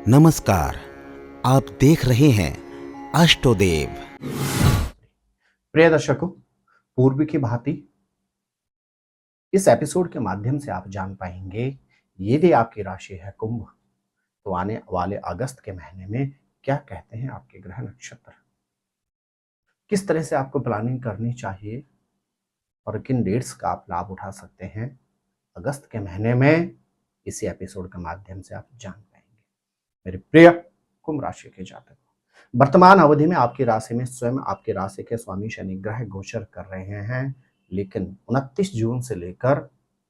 नमस्कार, आप देख रहे हैं अष्टोदेव। प्रिय दर्शकों, पूर्व की भांति इस एपिसोड के माध्यम से आप जान पाएंगे यदि आपकी राशि है कुंभ तो आने वाले अगस्त के महीने में क्या कहते हैं आपके ग्रह नक्षत्र, किस तरह से आपको प्लानिंग करनी चाहिए और किन डेट्स का आप लाभ उठा सकते हैं अगस्त के महीने में, इसी एपिसोड के माध्यम से आप जान पाएंगे। मेरे प्रिय कुंभ राशि के जातक, वर्तमान अवधि में आपकी राशि में स्वयं आपकी राशि के स्वामी शनि ग्रह गोचर कर रहे हैं, लेकिन 29 जून से लेकर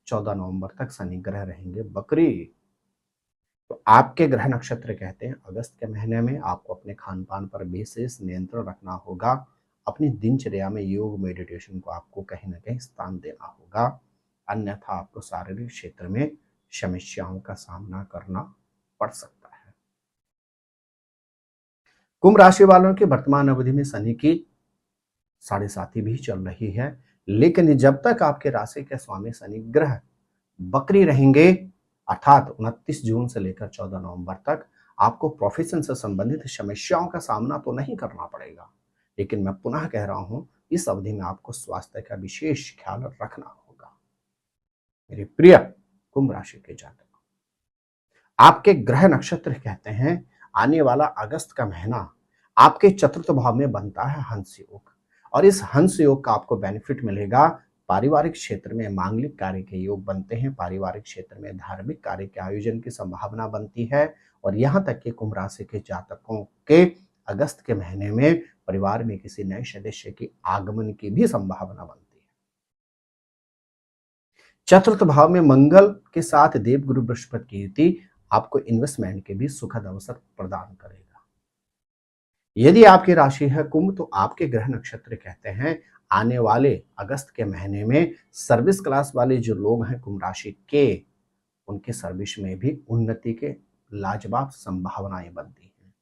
14 नवंबर तक शनि ग्रह रहेंगे बकरी। तो आपके ग्रह नक्षत्र कहते हैं अगस्त के महीने में आपको अपने खान पान पर विशेष नियंत्रण रखना होगा। अपनी दिनचर्या में योग मेडिटेशन को आपको कहीं ना कहीं स्थान देना होगा, अन्यथा आपको शारीरिक क्षेत्र में समस्याओं का सामना करना पड़ सकता है। कुंभ राशि वालों की वर्तमान अवधि में शनि की 7.5 भी चल रही है, लेकिन जब तक आपके राशि के स्वामी शनि ग्रह बकरी रहेंगे, अर्थात 29 जून से लेकर 14 नवंबर तक, आपको प्रोफेशन से संबंधित समस्याओं का सामना तो नहीं करना पड़ेगा, लेकिन मैं पुनः कह रहा हूं इस अवधि में आपको स्वास्थ्य का विशेष ख्याल रखना होगा। मेरे प्रिय कुंभ राशि के जातक, आपके ग्रह नक्षत्र कहते हैं आने वाला अगस्त का महीना आपके चतुर्थ भाव में बनता है हंस योग, और इस हंस योग का आपको बेनिफिट मिलेगा। पारिवारिक क्षेत्र में मांगलिक कार्य के योग बनते हैं, पारिवारिक क्षेत्र में धार्मिक कार्य के आयोजन की संभावना बनती है, और यहां तक कि कुंभ राशि के जातकों के अगस्त के महीने में परिवार में किसी नए सदस्य के आगमन की भी संभावना बनती है। चतुर्थ भाव में मंगल के साथ देवगुरु बृहस्पति की युति आपको इन्वेस्टमेंट के भी सुखद अवसर प्रदान करेगा। यदि आपकी राशि है कुंभ तो आपके ग्रह नक्षत्र कहते हैं आने वाले अगस्त के महीने में सर्विस क्लास वाले जो लोग हैं कुंभ राशि के, उनके सर्विस में भी उन्नति के लाजवाब संभावनाएं बनती हैं,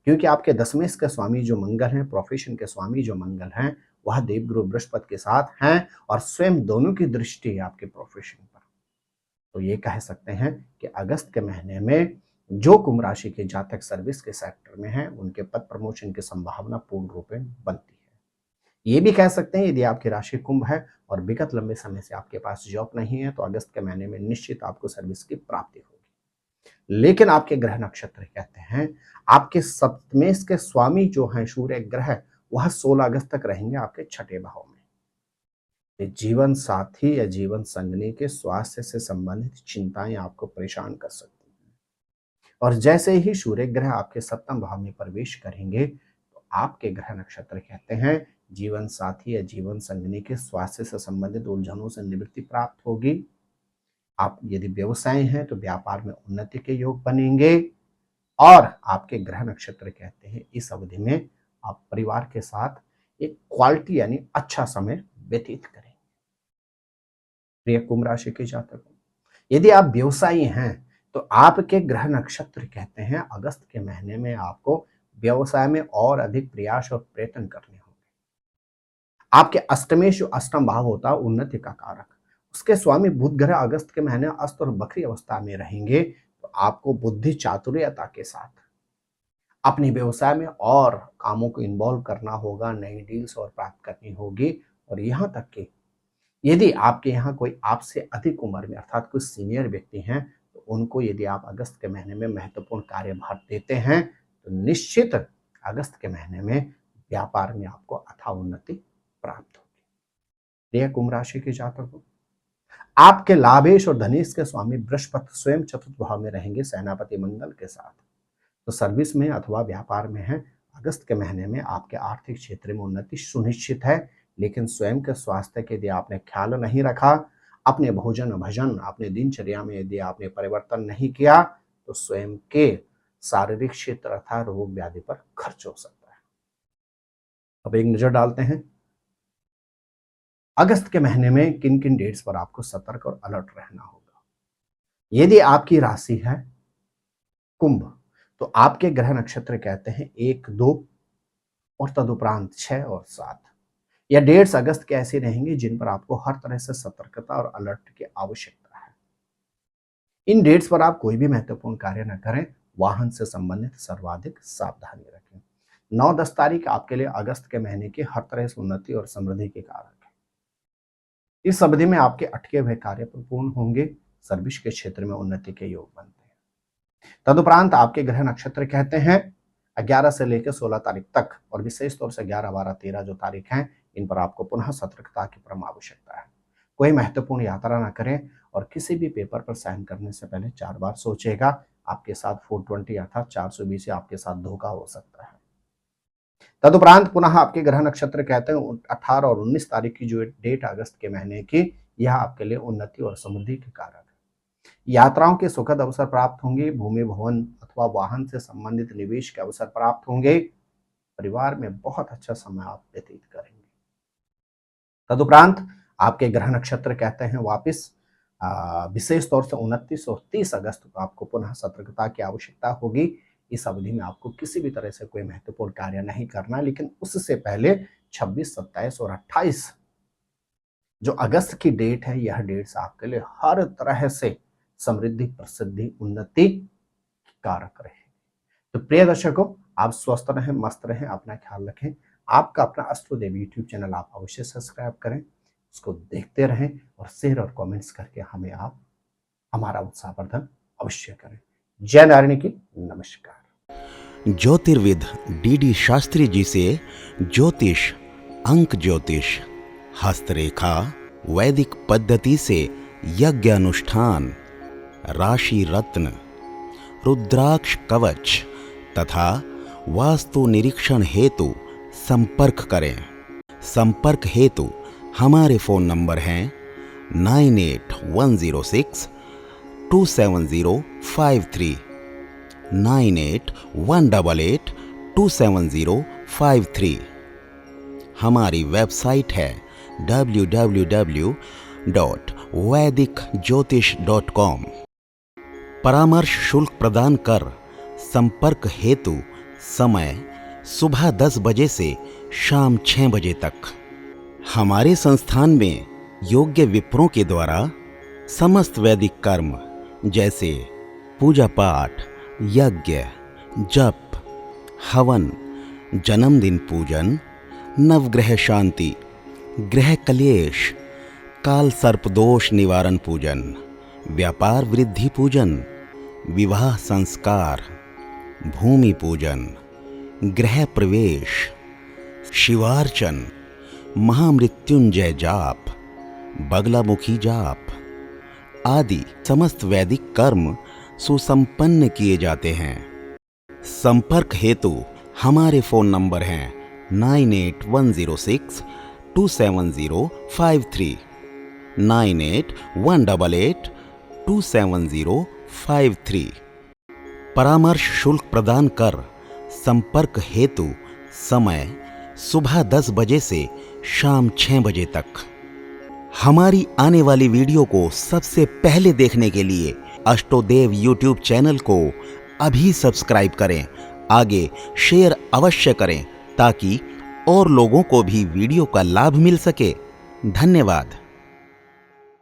क्योंकि आपके दसवें के स्वामी जो मंगल हैं, प्रोफेशन के स्वामी जो मंगल हैं, वह देवगुरु बृहस्पति के साथ हैं, और स्वयं दोनों की दृष्टि है आपके प्रोफेशन पर। तो ये कह सकते हैं कि अगस्त के महीने में जो कुंभ राशि के जातक सर्विस के सेक्टर में हैं, उनके पद प्रमोशन की संभावना पूर्ण रूप में बनती है। ये भी कह सकते हैं यदि आपकी राशि कुंभ है और विगत लंबे समय से आपके पास जॉब नहीं है तो अगस्त के महीने में निश्चित आपको सर्विस की प्राप्ति होगी। लेकिन आपके ग्रह नक्षत्र कहते हैं आपके सप्तमें के स्वामी जो हैं सूर्य ग्रह, वह 16 अगस्त तक रहेंगे आपके छठे भाव में। जीवन साथी या जीवन संगनी के स्वास्थ्य से संबंधित चिंताएं आपको परेशान कर सकती हैं, और जैसे ही सूर्य ग्रह आपके सप्तम भाव में प्रवेश करेंगे तो आपके ग्रह नक्षत्र कहते हैं जीवन साथी या जीवन संगनी के स्वास्थ्य से संबंधित उलझनों से निवृत्ति प्राप्त होगी। आप यदि व्यवसाय हैं तो व्यापार में उन्नति के योग बनेंगे, और आपके ग्रह नक्षत्र कहते हैं इस अवधि में आप परिवार के साथ एक क्वालिटी यानी अच्छा समय व्यतीत करें। प्रिय कुंभ राशि के जातकों, यदि आप व्यवसायी हैं तो आपके ग्रह नक्षत्र कहते हैं अगस्त के महीने में आपको व्यवसाय में और अधिक प्रयास और प्रयत्न करने होंगे। आपके अष्टमेश जो अष्टम भाव होता है उन्नति का कारक, उसके स्वामी बुध ग्रह अगस्त के महीने अस्त और बकरी अवस्था में रहेंगे, तो आपको बुद्धि चातुर्यता के साथ अपने व्यवसाय में और कामों को इन्वॉल्व करना होगा, नई डील्स और प्राप्त करनी होगी। और यहाँ तक कि यदि आपके यहाँ कोई आपसे अधिक उम्र में अर्थात कुछ सीनियर व्यक्ति हैं तो उनको यदि आप अगस्त के महीने में महत्वपूर्ण कार्यभार देते हैं तो निश्चित अगस्त के महीने में व्यापार में आपको अथाह उन्नति प्राप्त होगी। प्रिय कुंभ राशि के जातकों, आपके लाभेश और धनेश के स्वामी बृहस्पति स्वयं चतुर्थ भाव में रहेंगे सेनापति मंगल के साथ। तो सर्विस में अथवा व्यापार में है अगस्त के महीने में आपके आर्थिक क्षेत्र में उन्नति सुनिश्चित है, लेकिन स्वयं के स्वास्थ्य के यदि आपने ख्याल नहीं रखा, अपने भोजन भजन अपने दिनचर्या में यदि आपने परिवर्तन नहीं किया तो स्वयं के शारीरिक क्षेत्र अर्थात रोग व्याधि पर खर्च हो सकता है। अब एक नजर डालते हैं अगस्त के महीने में किन किन डेट्स पर आपको सतर्क और अलर्ट रहना होगा। यदि आपकी राशि है कुंभ तो आपके ग्रह नक्षत्र कहते हैं 1, 2 और तदुपरांत 6 और 7। यह डेट्स अगस्त के ऐसे रहेंगे जिन पर आपको हर तरह से सतर्कता और अलर्ट की आवश्यकता है। इन डेट्स पर आप कोई भी महत्वपूर्ण कार्य न करें, वाहन से संबंधित सर्वाधिक सावधानी रखें। 9-10 तारीख आपके लिए अगस्त के महीने की हर तरह से उन्नति और समृद्धि के कारक है। इस अवधि में आपके अटके हुए कार्य पूर्ण होंगे, सर्विस के क्षेत्र में उन्नति के योग बनते हैं। तदुपरांत आपके ग्रह नक्षत्र कहते हैं 11 से लेकर 16 तारीख तक, और विशेष तौर से 11, 12, 13 जो तारीख हैं, इन पर आपको पुनः सतर्कता की परम आवश्यकता है। कोई महत्वपूर्ण यात्रा ना करें और किसी भी पेपर पर साइन करने से पहले 4 बार सोचेगा। आपके साथ 420 अर्थात 420 से आपके साथ धोखा हो सकता है। तदुपरांत पुनः आपके ग्रह नक्षत्र कहते हैं 18 और 19 तारीख की जो डेट अगस्त के महीने की, यह आपके लिए उन्नति और समृद्धि के कारक है। यात्राओं के सुखद अवसर प्राप्त होंगे, भूमि भवन अथवा वाहन से संबंधित निवेश के अवसर प्राप्त होंगे, परिवार में बहुत अच्छा समय आप व्यतीत करेंगे। तदुपरांत आपके ग्रह नक्षत्र कहते हैं वापिस विशेष तौर से 29 और 30 अगस्त को आपको पुनः सतर्कता की आवश्यकता होगी। इस अवधि में आपको किसी भी तरह से कोई महत्वपूर्ण कार्य नहीं करना है, लेकिन उससे पहले 26, 27 और 28 जो अगस्त की डेट है, यह डेट्स आपके लिए हर तरह से समृद्धि, प्रसिद्धि, उन्नति कारक रहे। तो प्रिय दर्शकों, आप स्वस्थ रहें, मस्त रहें, अपना ख्याल रखें। आपका अपना अस्ट्रोदेव यूट्यूब चैनल आप अवश्य सब्सक्राइब करें, उसको देखते रहें और शेयर और कमेंट्स करके हमें आप हमारा उत्साहवर्धन अवश्य करें। जय नारायण की नमस्कार। ज्योतिर्विद डीडी शास्त्री जी से ज्योतिष, अंक ज्योतिष, हस्तरेखा, वैदिक पद्धति से यज्ञ अनुष्ठान, राशि रत्न, रुद्राक्ष कवच तथा वास्तु निरीक्षण हेतु संपर्क करें। संपर्क हेतु हमारे फोन नंबर हैं 98-106-270-53, 98-188-270-53। हमारी वेबसाइट है www.vedicjyotish.com। परामर्श शुल्क प्रदान कर संपर्क हेतु समय सुबह 10 बजे से शाम 6 बजे तक। हमारे संस्थान में योग्य विप्रों के द्वारा समस्त वैदिक कर्म जैसे पूजा पाठ, यज्ञ, जप, हवन, जन्मदिन पूजन, नवग्रह शांति, ग्रह कलेश, काल सर्प दोष निवारण पूजन, व्यापार वृद्धि पूजन, विवाह संस्कार, भूमि पूजन, गृह प्रवेश, शिवार्चन, महामृत्युंजय जाप, बगलामुखी जाप आदि समस्त वैदिक कर्म सुसंपन्न किए जाते हैं। संपर्क हेतु हमारे फोन नंबर हैं 98-106-270-53, 98-188-270-53। परामर्श शुल्क प्रदान कर संपर्क हेतु समय सुबह 10 बजे से शाम 6 बजे तक। हमारी आने वाली वीडियो को सबसे पहले देखने के लिए अष्टोदेव यूट्यूब चैनल को अभी सब्सक्राइब करें। आगे शेयर अवश्य करें ताकि और लोगों को भी वीडियो का लाभ मिल सके। धन्यवाद।